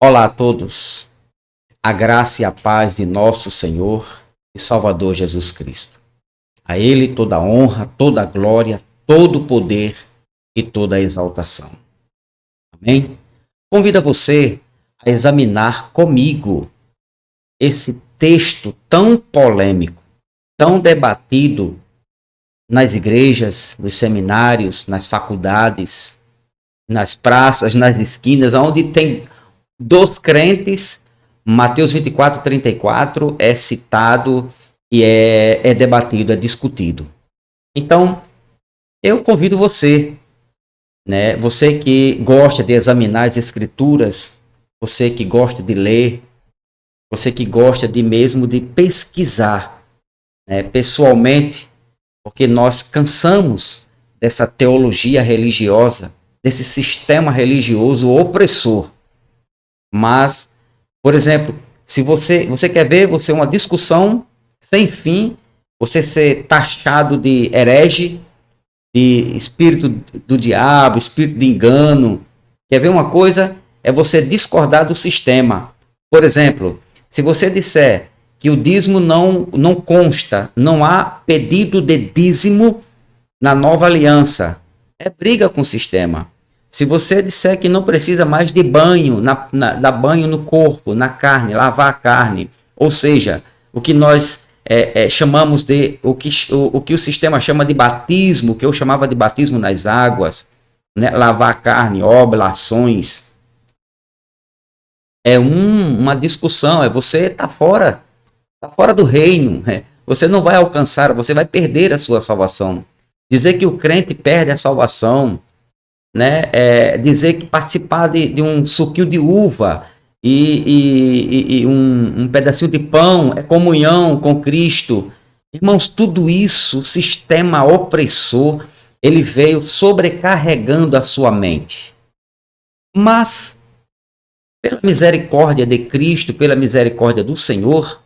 Olá a todos, a graça e a paz de nosso Senhor e Salvador Jesus Cristo. A Ele toda a honra, toda a glória, todo o poder e toda a exaltação. Amém? Convido você a examinar comigo esse texto tão polêmico, tão debatido nas igrejas, nos seminários, nas faculdades, nas praças, nas esquinas, onde tem dos crentes. Mateus 24:34 é citado e é debatido, é discutido. Então, eu convido você, né? Você que gosta de examinar as escrituras, você que gosta de ler, você que gosta de mesmo de pesquisar, né, pessoalmente, porque nós cansamos dessa teologia religiosa, desse sistema religioso opressor. Mas, por exemplo, se você quer ver uma discussão sem fim, você ser taxado de herege, de espírito do diabo, espírito de engano, quer ver uma coisa? É você discordar do sistema. Por exemplo, se você disser que o dízimo não consta, não há pedido de dízimo na nova aliança, é briga com o sistema. Se você disser que não precisa mais de banho, dar banho no corpo, na carne, lavar a carne, ou seja, o que nós chamamos de, o que o sistema chama de batismo, que eu chamava de batismo nas águas, né? Lavar a carne, oblações, é uma discussão, você tá fora do reino, né? Você não vai alcançar, você vai perder a sua salvação. Dizer que o crente perde a salvação, né? Dizer que participar de um suquinho de uva e um pedacinho de pão é comunhão com Cristo. Irmãos, tudo isso, o sistema opressor, ele veio sobrecarregando a sua mente. Mas, pela misericórdia de Cristo, pela misericórdia do Senhor,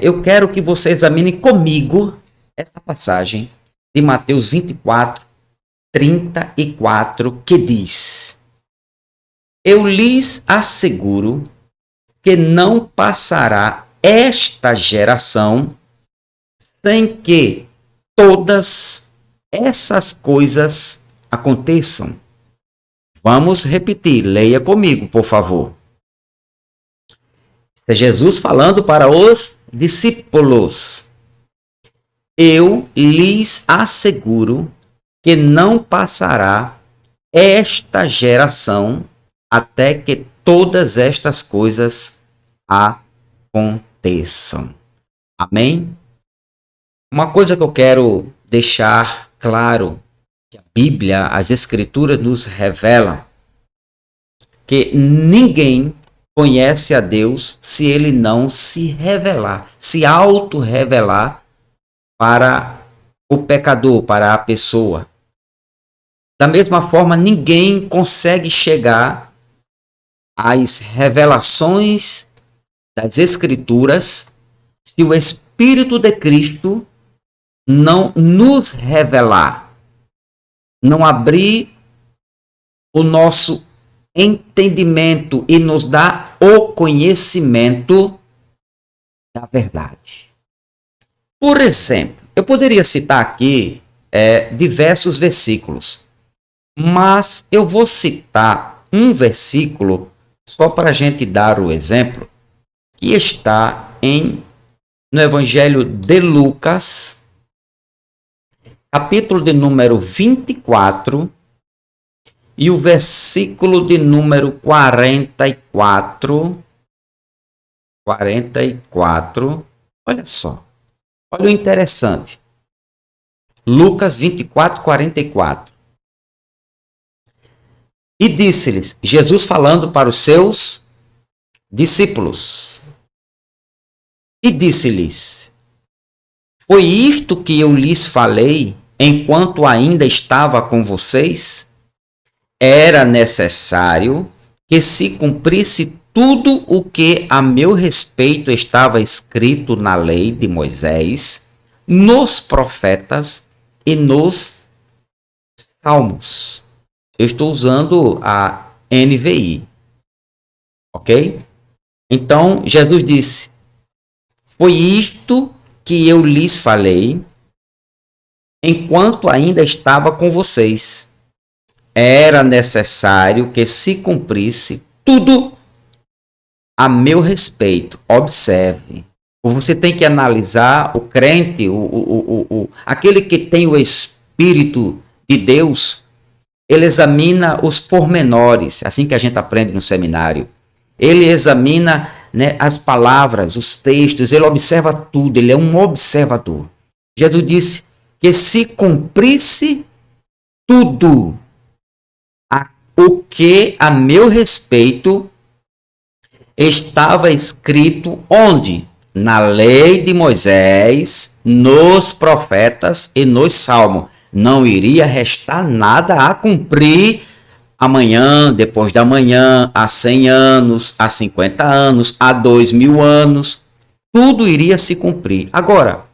eu quero que você examine comigo essa passagem de Mateus 24:34, que diz: Eu lhes asseguro que não passará esta geração sem que todas essas coisas aconteçam. Vamos repetir, leia comigo, por favor. É Jesus falando para os discípulos. Eu lhes asseguro que não passará esta geração até que todas estas coisas aconteçam. Amém? Uma coisa que eu quero deixar claro, que a Bíblia, as Escrituras nos revelam, que ninguém conhece a Deus se ele não se revelar, se auto-revelar para o pecador, para a pessoa. Da mesma forma, ninguém consegue chegar às revelações das Escrituras se o Espírito de Cristo não nos revelar, não abrir o nosso entendimento e nos dar o conhecimento da verdade. Por exemplo, eu poderia citar aqui diversos versículos, mas eu vou citar um versículo só para a gente dar o exemplo, que está no Evangelho de Lucas, capítulo de número 24, e o versículo de número 44. Olha só. Olha o interessante. Lucas 24:44. E disse-lhes, Jesus falando para os seus discípulos. E disse-lhes, foi isto que eu lhes falei enquanto ainda estava com vocês? Era necessário que se cumprisse tudo o que a meu respeito estava escrito na lei de Moisés, nos profetas e nos salmos. Eu estou usando a NVI. Ok? Então, Jesus disse: foi isto que eu lhes falei enquanto ainda estava com vocês. Era necessário que se cumprisse tudo a meu respeito. Observe. Você tem que analisar o crente, aquele que tem o Espírito de Deus, ele examina os pormenores, assim que a gente aprende no seminário. Ele examina, né, as palavras, os textos, ele observa tudo, ele é um observador. Jesus disse que se cumprisse tudo o que a meu respeito estava escrito onde? Na lei de Moisés, nos profetas e nos salmos. Não iria restar nada a cumprir amanhã, depois da manhã, há 100 anos, há 50 anos, há 2000 anos. Tudo iria se cumprir. Agora,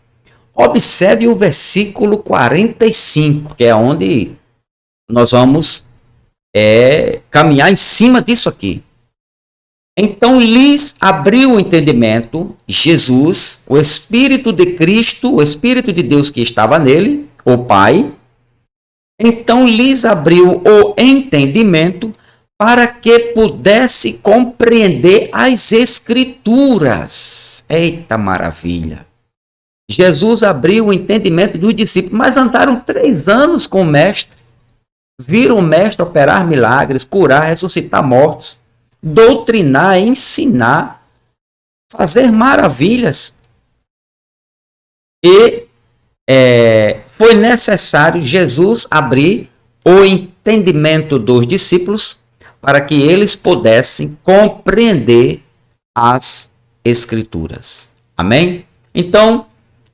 observe o versículo 45, que é onde nós vamos caminhar em cima disso aqui. Então lhes abriu o entendimento, Jesus, o Espírito de Cristo, o Espírito de Deus que estava nele, o Pai. Então lhes abriu o entendimento para que pudesse compreender as Escrituras. Eita maravilha! Jesus abriu o entendimento dos discípulos, mas andaram 3 anos com o Mestre. Viram o Mestre operar milagres, curar, ressuscitar mortos, doutrinar, ensinar, fazer maravilhas. E foi necessário Jesus abrir o entendimento dos discípulos para que eles pudessem compreender as Escrituras. Amém? Então,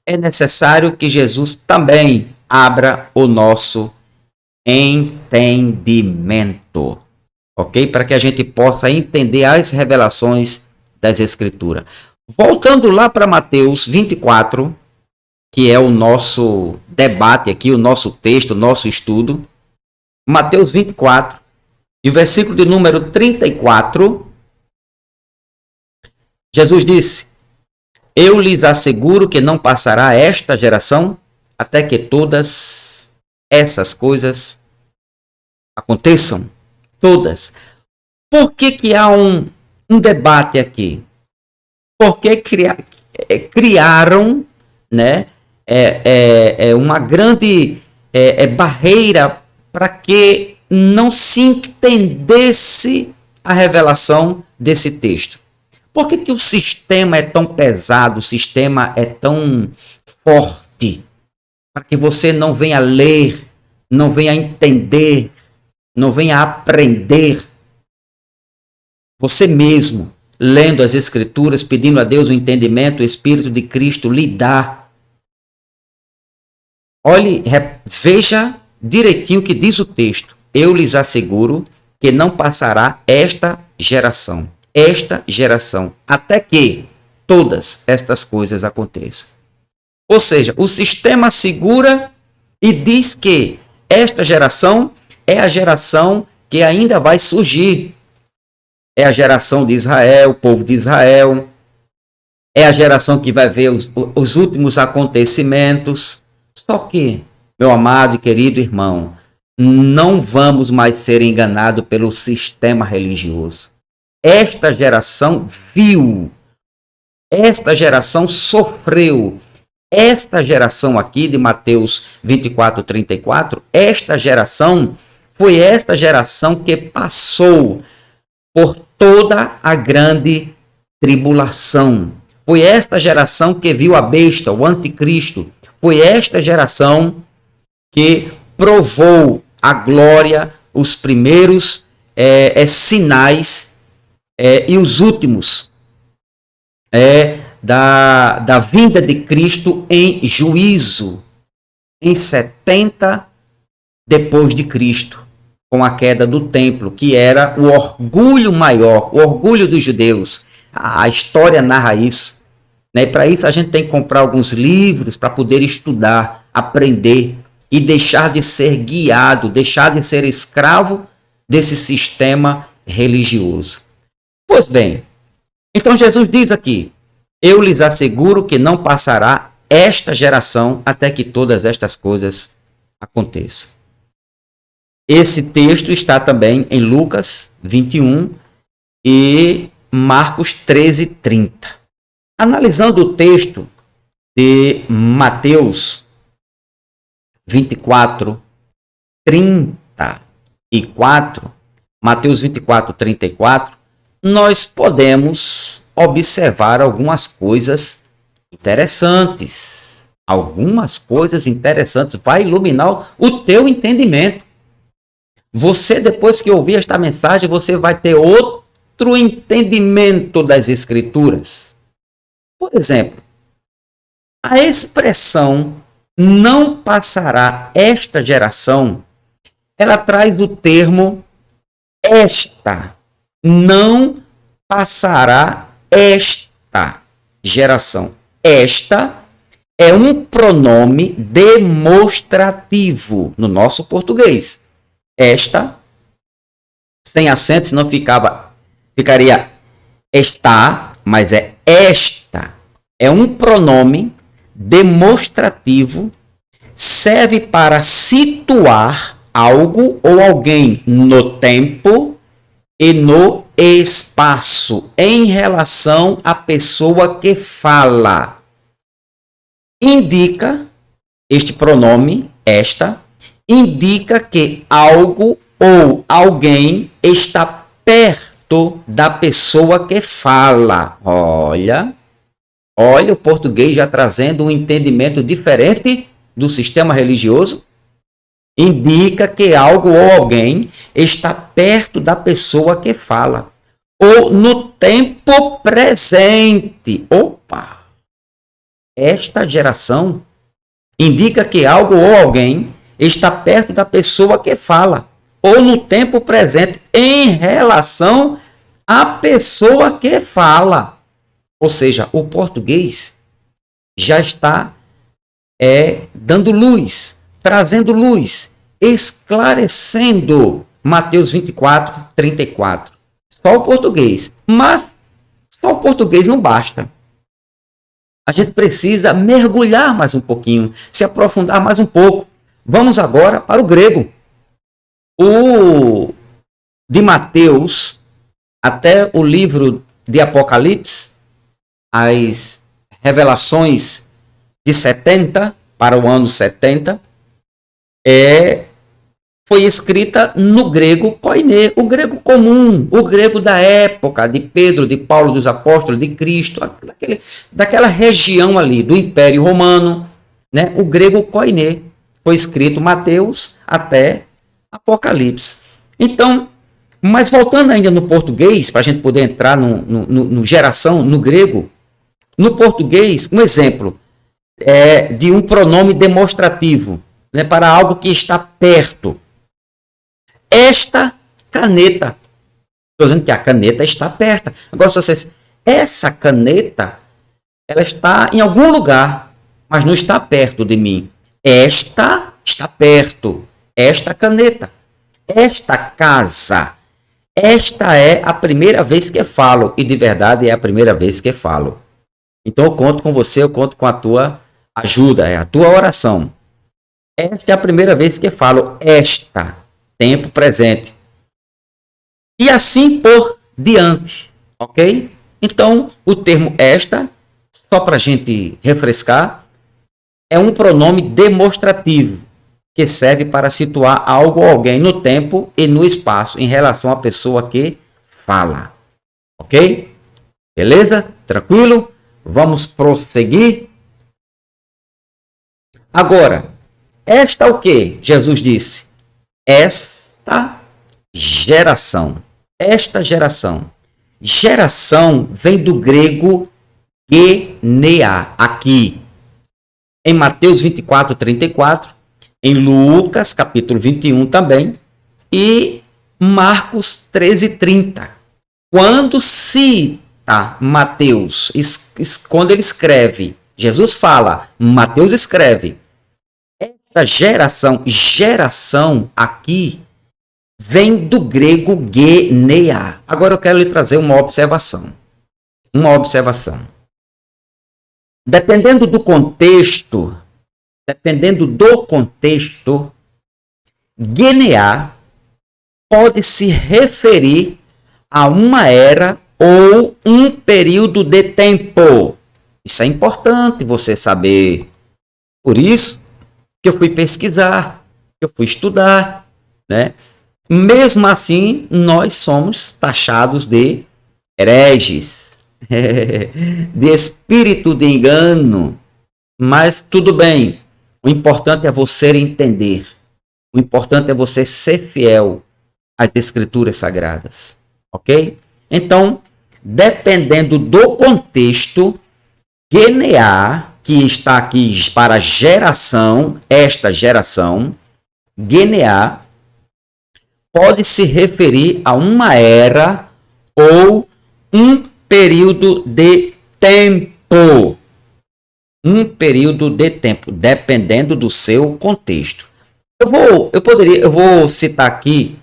é necessário que Jesus também abra o nosso entendimento, ok? Para que a gente possa entender as revelações das Escrituras. Voltando lá para Mateus 24, que é o nosso debate aqui, o nosso texto, o nosso estudo. Mateus 24, e o versículo de número 34, Jesus disse: eu lhes asseguro que não passará esta geração até que todas essas coisas aconteçam. Todas. Por que há um debate aqui? Porque criaram, né, uma grande barreira para que não se entendesse a revelação desse texto. Por que o sistema é tão pesado, o sistema é tão forte, para que você não venha ler, não venha entender, não venha aprender você mesmo, lendo as Escrituras, pedindo a Deus o entendimento, o Espírito de Cristo lhe dá. Olhe, veja direitinho o que diz o texto. Eu lhes asseguro que não passará esta geração, até que todas estas coisas aconteçam. Ou seja, o sistema assegura e diz que esta geração é a geração que ainda vai surgir. É a geração de Israel, o povo de Israel. É a geração que vai ver os últimos acontecimentos. Só que, meu amado e querido irmão, não vamos mais ser enganados pelo sistema religioso. Esta geração viu, esta geração sofreu, esta geração aqui de Mateus 24, 34, esta geração foi esta geração que passou por toda a grande tribulação. Foi esta geração que viu a besta, o anticristo. Foi esta geração que provou a glória, os primeiros sinais e os últimos da vinda de Cristo em juízo, em 70 depois de Cristo, com a queda do templo, que era o orgulho maior, o orgulho dos judeus. A história narra isso. Né? Para isso a gente tem que comprar alguns livros para poder estudar, aprender e deixar de ser guiado, deixar de ser escravo desse sistema religioso. Pois bem, então Jesus diz aqui: eu lhes asseguro que não passará esta geração até que todas estas coisas aconteçam. Esse texto está também em Lucas 21 e Marcos 13:30. Analisando o texto de Mateus 24:34, Mateus 24:34, nós podemos observar algumas coisas interessantes. Algumas coisas interessantes. Vai iluminar o teu entendimento. Você, depois que ouvir esta mensagem, você vai ter outro entendimento das Escrituras. Por exemplo, a expressão não passará esta geração, ela traz o termo esta. Não passará esta geração. Esta é um pronome demonstrativo no nosso português. Esta, sem acento, senão ficaria está, mas é esta. É um pronome demonstrativo, serve para situar algo ou alguém no tempo e no espaço em relação à pessoa que fala. Indica, este pronome, esta, indica que algo ou alguém está perto da pessoa que fala. Olha o português já trazendo um entendimento diferente do sistema religioso. Indica que algo ou alguém está perto da pessoa que fala. Ou no tempo presente. Opa! Esta geração indica que algo ou alguém está perto da pessoa que fala. Ou no tempo presente em relação à pessoa que fala. Ou seja, o português já está dando luz, trazendo luz, esclarecendo Mateus 24:34. Só o português. Mas só o português não basta. A gente precisa mergulhar mais um pouquinho, se aprofundar mais um pouco. Vamos agora para o grego. O de Mateus até o livro de Apocalipse, as revelações de 70 para o ano 70, foi escrita no grego koiné, o grego comum, o grego da época de Pedro, de Paulo, dos apóstolos, de Cristo, daquela região ali do Império Romano, né? O grego koiné foi escrito Mateus até Apocalipse. Então, mas voltando ainda no português, para a gente poder entrar no geração, no grego, no português, um exemplo de um pronome demonstrativo, né, para algo que está perto. Esta caneta. Estou dizendo que a caneta está perto. Agora, se vocês, essa caneta, ela está em algum lugar, mas não está perto de mim. Esta está perto. Esta caneta. Esta casa. Esta é a primeira vez que falo. E de verdade é a primeira vez que falo. Então eu conto com você, eu conto com a tua ajuda, é a tua oração. Esta é a primeira vez que falo. Esta. Tempo presente. E assim por diante. Ok? Então, o termo esta, só para a gente refrescar, é um pronome demonstrativo que serve para situar algo ou alguém no tempo e no espaço em relação à pessoa que fala. Ok? Beleza? Tranquilo? Vamos prosseguir. Agora, esta o que? Jesus disse. Esta geração. Esta geração. Geração vem do grego genea, aqui. Em Mateus 24:34, em Lucas, capítulo 21 também, e Marcos 13:30. Quando cita Mateus, quando ele escreve, Jesus fala, Mateus escreve, esta geração aqui vem do grego geneia. Agora eu quero lhe trazer uma observação. Uma observação. Dependendo do contexto, geneia pode se referir a uma era ou um período de tempo. Isso é importante você saber. Por isso que eu fui pesquisar, que eu fui estudar, né? Mesmo assim, nós somos taxados de hereges, de espírito de engano. Mas tudo bem. O importante é você entender. O importante é você ser fiel às escrituras sagradas. Ok? Então, dependendo do contexto, geneia, que está aqui para geração, esta geração, geneia, pode se referir a uma era ou um período de tempo. Um período de tempo, dependendo do seu contexto. Eu vou citar aqui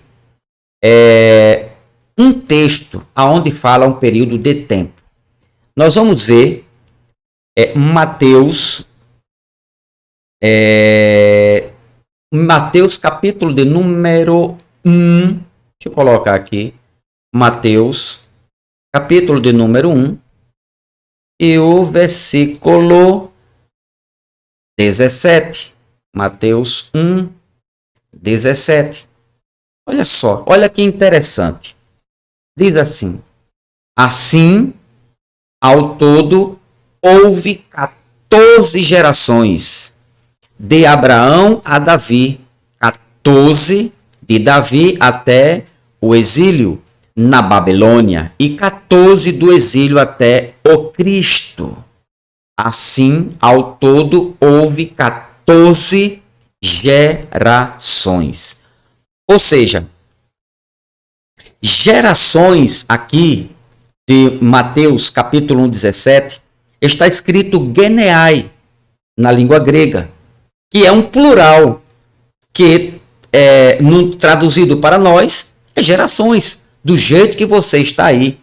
um texto onde fala um período de tempo. Nós vamos ver Mateus capítulo de número 1. Deixa eu colocar aqui. Mateus capítulo de número 1 e o versículo 17. Mateus 1, 17. Olha só, olha que interessante. Diz assim: assim, ao todo, houve 14 gerações, de Abraão a Davi, 14 de Davi até o exílio na Babilônia e 14 do exílio até o Cristo. Assim, ao todo, houve 14 gerações. Ou seja, gerações aqui de Mateus capítulo 1, 17, está escrito geneiai na língua grega, que é um plural, que traduzido para nós é gerações, do jeito que você está aí,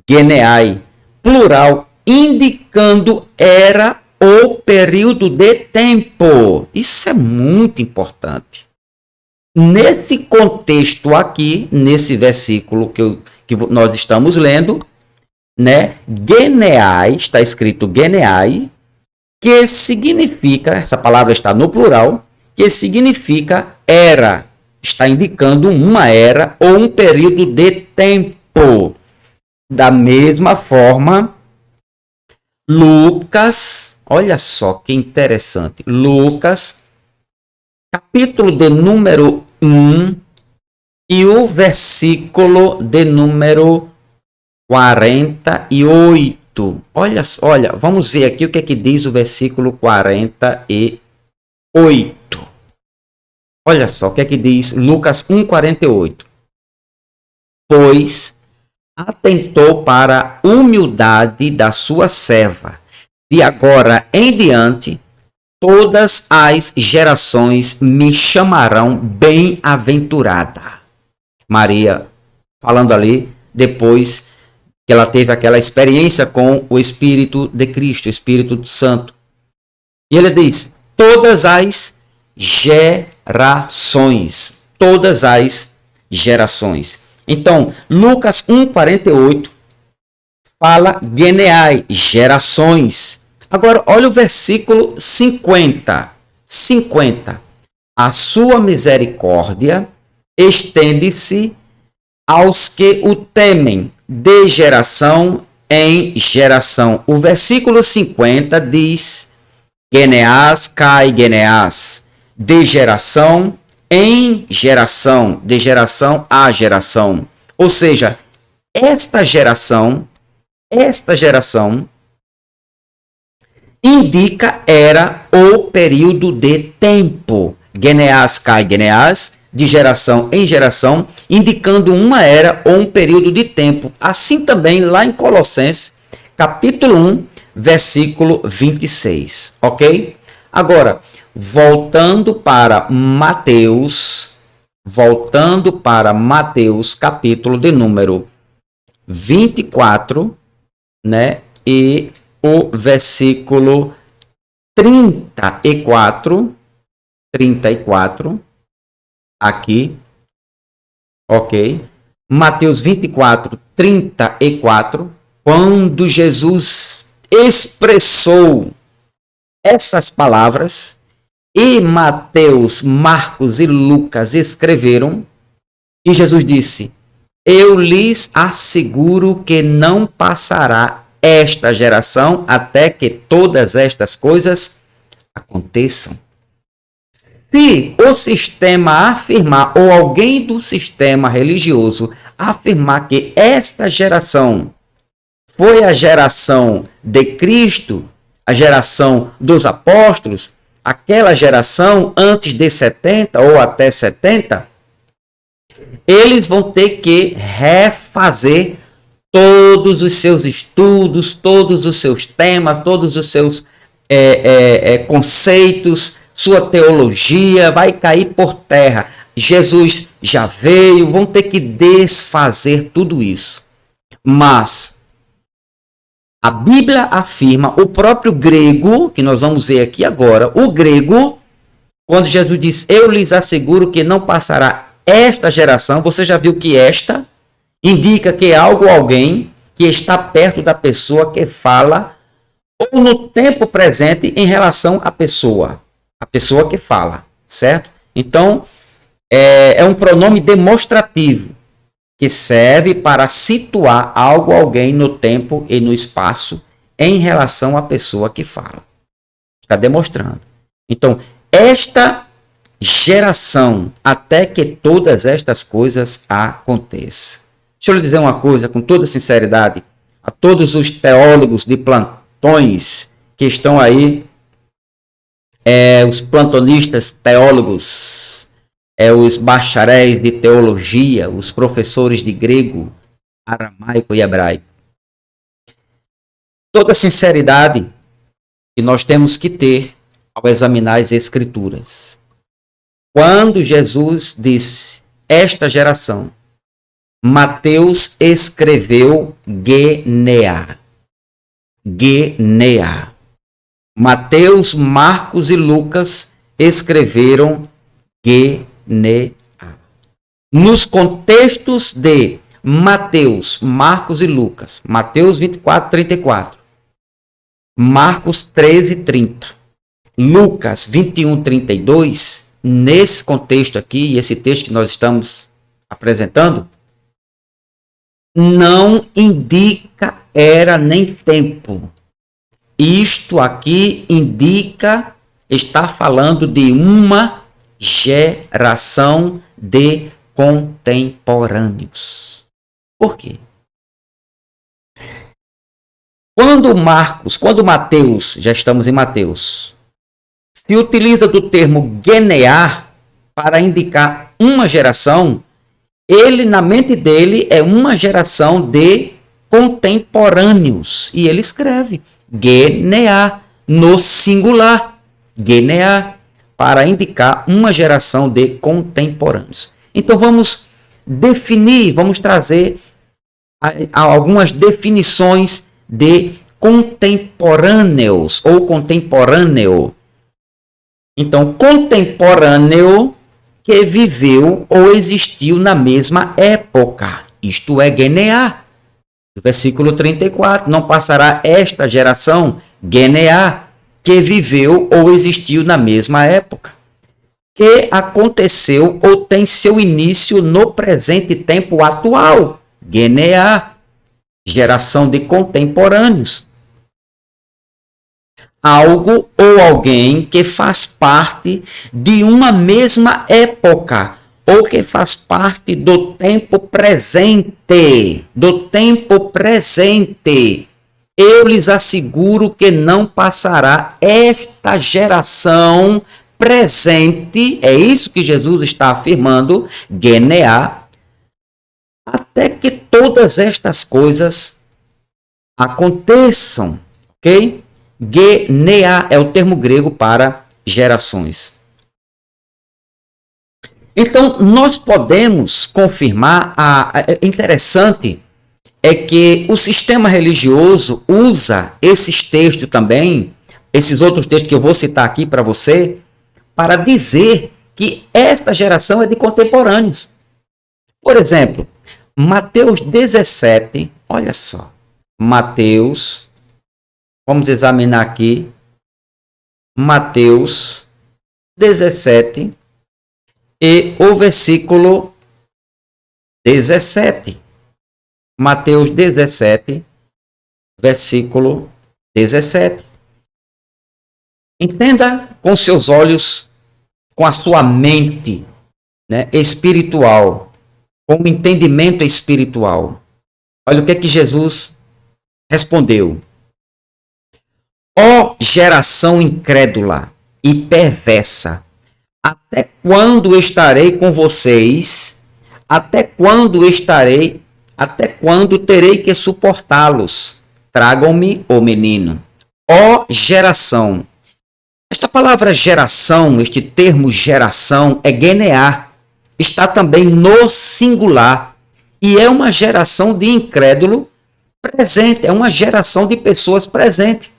geneiai, plural, indicando era ou período de tempo. Isso é muito importante. Nesse contexto aqui, nesse versículo que nós estamos lendo, né? Geneiai, está escrito geneiai, que significa, essa palavra está no plural, que significa era, está indicando uma era ou um período de tempo. Da mesma forma, Lucas, olha só que interessante, Lucas, capítulo de número 1 e o versículo de número 48. Olha, vamos ver aqui o que é que diz o versículo 48. Olha só o que é que diz Lucas 1:48. Pois atentou para a humildade da sua serva. De agora em diante, todas as gerações me chamarão bem-aventurada. Maria, falando ali, depois que ela teve aquela experiência com o Espírito de Cristo, o Espírito Santo. E ele diz, todas as gerações. Todas as gerações. Então, Lucas 1:48 fala geneiai, gerações. Agora, olha o versículo 50. 50. A sua misericórdia estende-se aos que o temem, de geração em geração. O versículo 50 diz, geneias kai geneias, de geração em geração, de geração a geração. Ou seja, esta geração indica era o período de tempo. Geneias kai geneias, de geração em geração, indicando uma era ou um período de tempo. Assim também lá em Colossenses, capítulo 1, versículo 26. Ok? Agora, voltando para Mateus, voltando para Mateus, capítulo de número 24, né? E o versículo 34, aqui, ok? Mateus 24, 34, quando Jesus expressou essas palavras, e Mateus, Marcos e Lucas escreveram, e Jesus disse: eu lhes asseguro que não passará esta geração até que todas estas coisas aconteçam. Se o sistema afirmar, ou alguém do sistema religioso afirmar que esta geração foi a geração de Cristo, a geração dos apóstolos, aquela geração antes de 70 ou até 70, eles vão ter que refazer todos os seus estudos, todos os seus temas, todos os seus conceitos, sua teologia vai cair por terra. Jesus já veio, vão ter que desfazer tudo isso. Mas a Bíblia afirma, o próprio grego, que nós vamos ver aqui agora, o grego, quando Jesus diz, eu lhes asseguro que não passará esta geração, você já viu que esta indica que é algo ou alguém que está perto da pessoa que fala, ou no tempo presente em relação à pessoa. A pessoa que fala, certo? Então, é um pronome demonstrativo que serve para situar algo ou alguém no tempo e no espaço em relação à pessoa que fala. Está demonstrando. Então, esta geração, até que todas estas coisas aconteçam. Deixa eu lhe dizer uma coisa com toda sinceridade a todos os teólogos de plantões que estão aí, os plantonistas teólogos, os bacharéis de teologia, os professores de grego, aramaico e hebraico. Toda a sinceridade que nós temos que ter ao examinar as Escrituras. Quando Jesus disse, esta geração, Mateus escreveu Genea. Genea. Mateus, Marcos e Lucas escreveram Genea. Nos contextos de Mateus, Marcos e Lucas, Mateus 24, 34, Marcos 13, 30, Lucas 21, 32, nesse contexto aqui, e esse texto que nós estamos apresentando, não indica era nem tempo. Isto aqui indica, está falando de uma geração de contemporâneos. Por quê? Quando Mateus, já estamos em Mateus, se utiliza do termo genear para indicar uma geração, ele, na mente dele, é uma geração de contemporâneos. E ele escreve genear no singular. Genear para indicar uma geração de contemporâneos. Então vamos definir, vamos trazer algumas definições de contemporâneos ou contemporâneo. Então, contemporâneo que viveu ou existiu na mesma época. Isto é genear. Versículo 34. Não passará esta geração, genear, que viveu ou existiu na mesma época. Que aconteceu ou tem seu início no presente tempo atual. Genear. Geração de contemporâneos. Algo ou alguém que faz parte de uma mesma época ou que faz parte do tempo presente. Do tempo presente. Eu lhes asseguro que não passará esta geração presente, é isso que Jesus está afirmando, genear, até que todas estas coisas aconteçam, ok? Genea é o termo grego para gerações. Então, nós podemos confirmar, interessante é que o sistema religioso usa esses textos também, esses outros textos que eu vou citar aqui para você, para dizer que esta geração é de contemporâneos. Por exemplo, Mateus 17, olha só, Mateus, vamos examinar aqui, Mateus 17 e o versículo 17. Mateus 17, versículo 17. Entenda com seus olhos, com a sua mente, né, espiritual, com o entendimento espiritual. Olha o que é que Jesus respondeu. Ó geração incrédula e perversa, até quando estarei com vocês? Até quando estarei? Até quando terei que suportá-los? Tragam-me o menino. Ó geração. Esta palavra geração, este termo geração, é genear. Está também no singular. E é uma geração de incrédulo presente. É uma geração de pessoas presentes.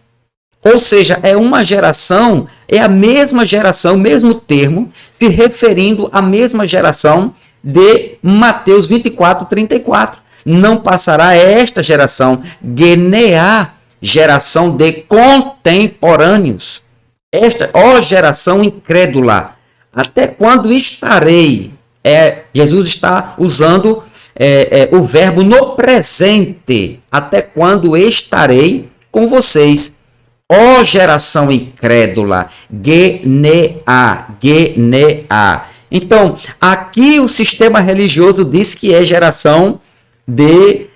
Ou seja, é uma geração, é a mesma geração, mesmo termo, se referindo à mesma geração de Mateus 24, 34. Não passará esta geração, genear, geração de contemporâneos. Esta, ó geração incrédula, até quando estarei? Jesus está usando o verbo no presente. Até quando estarei com vocês? Ó geração incrédula, genear. Então, aqui o sistema religioso diz que é geração de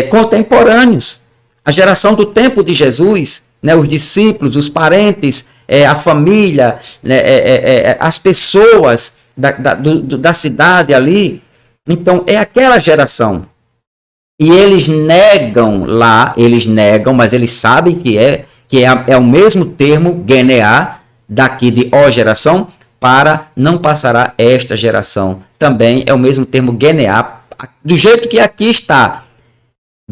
contemporâneos. A geração do tempo de Jesus, né, os discípulos, os parentes, a família, as pessoas da cidade ali. Então, é aquela geração. E eles negam, mas eles sabem que é o mesmo termo, genear, daqui de ó geração, para não passará esta geração. Também é o mesmo termo genear, do jeito que aqui está,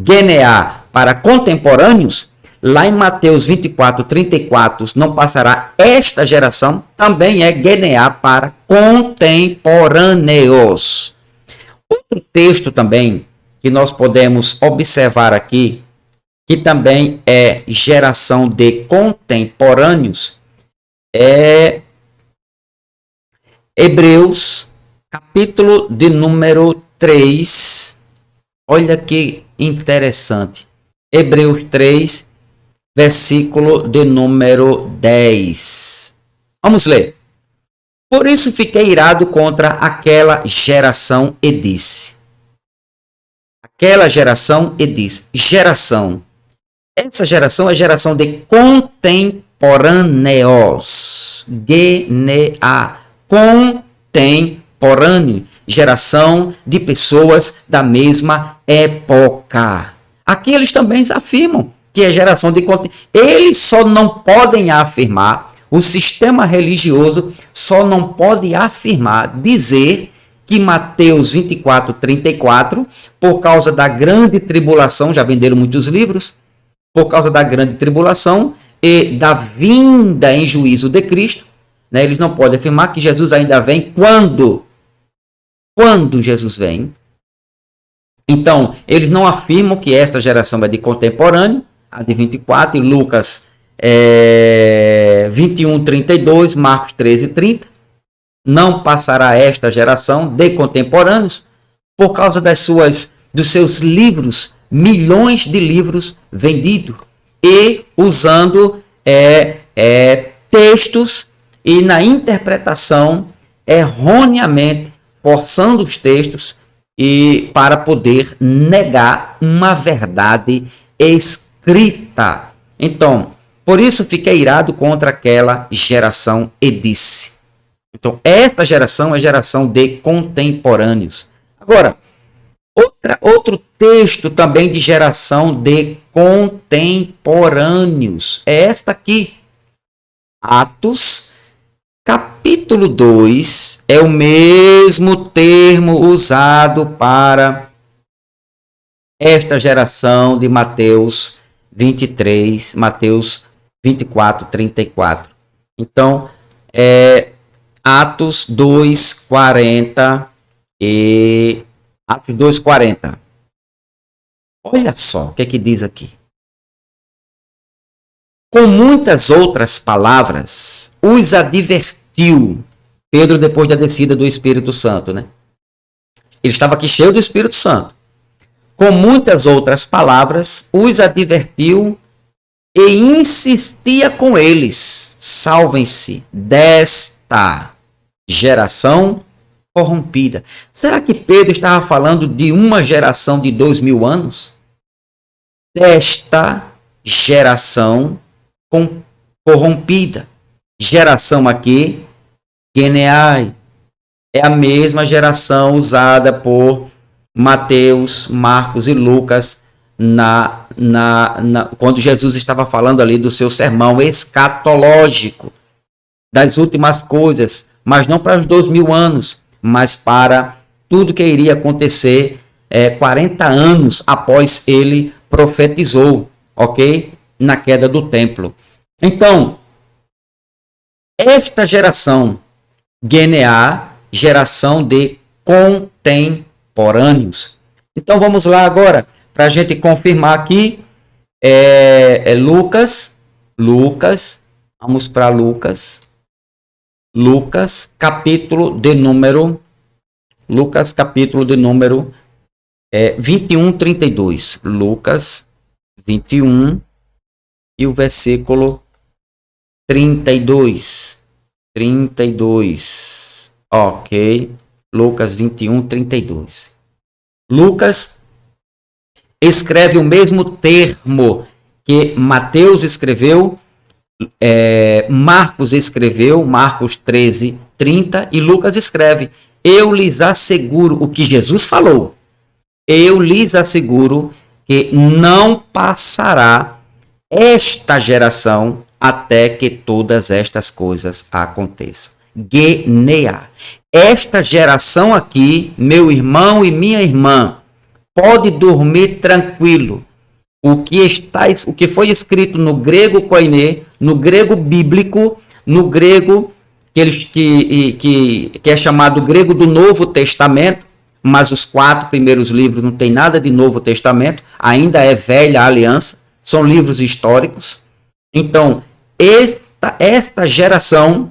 genear para contemporâneos, lá em Mateus 24, 34, não passará esta geração, também é genear para contemporâneos. Outro texto também que nós podemos observar aqui, que também é geração de contemporâneos, é Hebreus, capítulo de número 3. Olha que interessante. Hebreus 3, versículo de número 10. Vamos ler. Por isso fiquei irado contra aquela geração e disse. Aquela geração e disse. Geração. Essa geração é a geração de contemporâneos. Genea. Contemporâneo. Geração de pessoas da mesma época. Aqui eles também afirmam que é geração de contemporâneos. Eles só não podem afirmar, o sistema religioso só não pode afirmar, dizer que Mateus 24, 34, por causa da grande tribulação, já venderam muitos livros, por causa da grande tribulação e da vinda em juízo de Cristo, né, eles não podem afirmar que Jesus ainda vem quando? Quando Jesus vem. Então, eles não afirmam que esta geração é de contemporâneo, a de 24, e Lucas 21, 32, Marcos 13, 30. Não passará esta geração de contemporâneos por causa dos seus livros, milhões de livros vendidos, e usando textos e na interpretação erroneamente, forçando os textos e para poder negar uma verdade escrita. Então, por isso fiquei irado contra aquela geração e disse. Então, esta geração é a geração de contemporâneos. Agora, outro texto também de geração de contemporâneos é esta aqui. Atos Capítulo 2 é o mesmo termo usado para esta geração de Mateus 23, Mateus 24, 34. Então, Atos 2:40 e Atos 2:40. Olha só o que é que diz aqui. Com muitas outras palavras, os advertiu. Pedro, depois da descida do Espírito Santo, né? Ele estava aqui cheio do Espírito Santo. Com muitas outras palavras, os advertiu e insistia com eles: salvem-se desta geração corrompida. Será que Pedro estava falando de uma geração de 2000 anos? Desta geração corrompida. Geração aqui, Geneai, é a mesma geração usada por Mateus, Marcos e Lucas quando Jesus estava falando ali do seu sermão escatológico, das últimas coisas, mas não para os 2000 anos, mas para tudo que iria acontecer 40 anos após ele profetizou, ok? Na queda do templo. Então, esta geração, Geneá, geração de contemporâneos. Então vamos lá agora, para a gente confirmar aqui, Lucas, vamos para Lucas, capítulo de número 21, 32. Lucas 21 e o versículo 32. Ok. Lucas 21, 32. Lucas escreve o mesmo termo que Mateus escreveu, Marcos escreveu, Marcos 13, 30, e Lucas escreve: eu lhes asseguro o que Jesus falou. Eu lhes asseguro que não passará esta geração até que todas estas coisas aconteçam. Geneá. Esta geração aqui, meu irmão e minha irmã, pode dormir tranquilo. O que foi escrito no grego koiné, no grego bíblico, no grego que é chamado grego do Novo Testamento, mas os 4 primeiros livros não tem nada de Novo Testamento, ainda é velha aliança, são livros históricos. Então, esta geração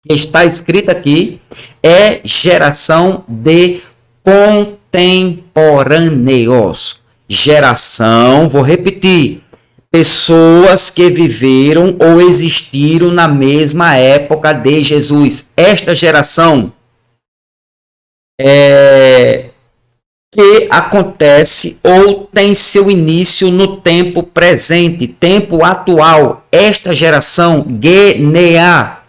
que está escrita aqui é geração de contemporâneos. Geração, vou repetir, pessoas que viveram ou existiram na mesma época de Jesus. Esta geração que acontece ou tem seu início no tempo presente, tempo atual. Esta geração, Geneá,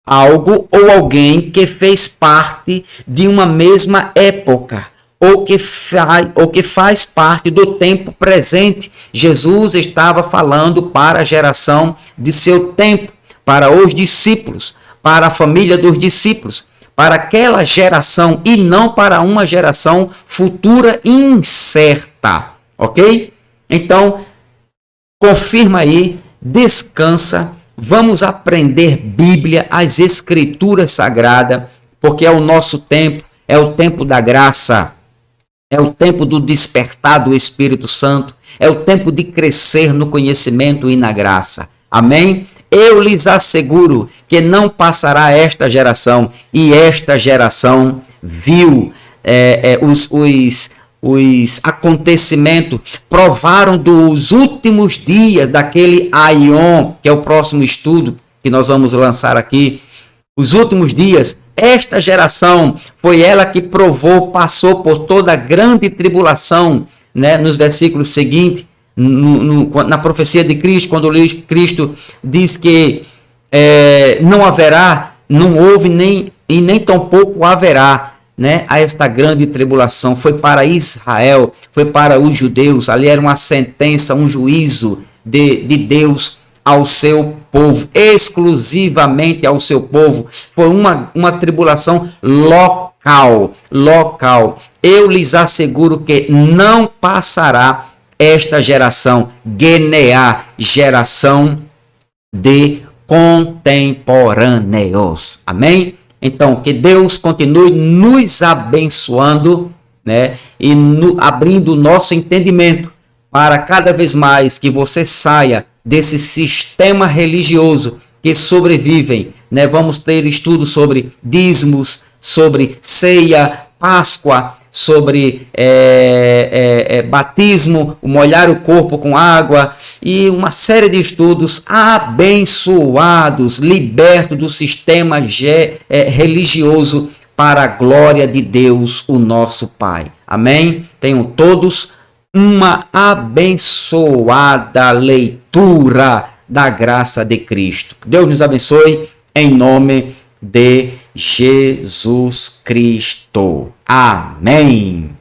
algo ou alguém que fez parte de uma mesma época, ou que faz parte do tempo presente. Jesus estava falando para a geração de seu tempo, para os discípulos, para a família dos discípulos, para aquela geração e não para uma geração futura incerta, ok? Então, confirma aí, descansa, vamos aprender Bíblia, as Escrituras Sagradas, porque é o nosso tempo, é o tempo da graça, é o tempo do despertar do Espírito Santo, é o tempo de crescer no conhecimento e na graça. Amém? Eu lhes asseguro que não passará esta geração, e esta geração viu os acontecimentos, provaram dos últimos dias daquele Aion, que é o próximo estudo que nós vamos lançar aqui. Os últimos dias, esta geração foi ela que provou, passou por toda a grande tribulação, né? Nos versículos seguintes, na profecia de Cristo, quando Cristo diz que não haverá, não houve e nem tampouco haverá, né, a esta grande tribulação. Foi para Israel, foi para os judeus, ali era uma sentença, um juízo de Deus ao seu povo, exclusivamente ao seu povo. Foi uma tribulação local. Eu lhes asseguro que não passará esta geração, Geneá, geração de contemporâneos. Amém? Então, que Deus continue nos abençoando, né? E abrindo o nosso entendimento para cada vez mais que você saia desse sistema religioso que sobrevivem, né? Vamos ter estudos sobre dízimos, sobre ceia, Páscoa, sobre batismo, molhar o corpo com água e uma série de estudos abençoados, libertos do sistema religioso para a glória de Deus, o nosso Pai. Amém? Tenham todos uma abençoada leitura da graça de Cristo. Deus nos abençoe em nome de Jesus Cristo. Amém.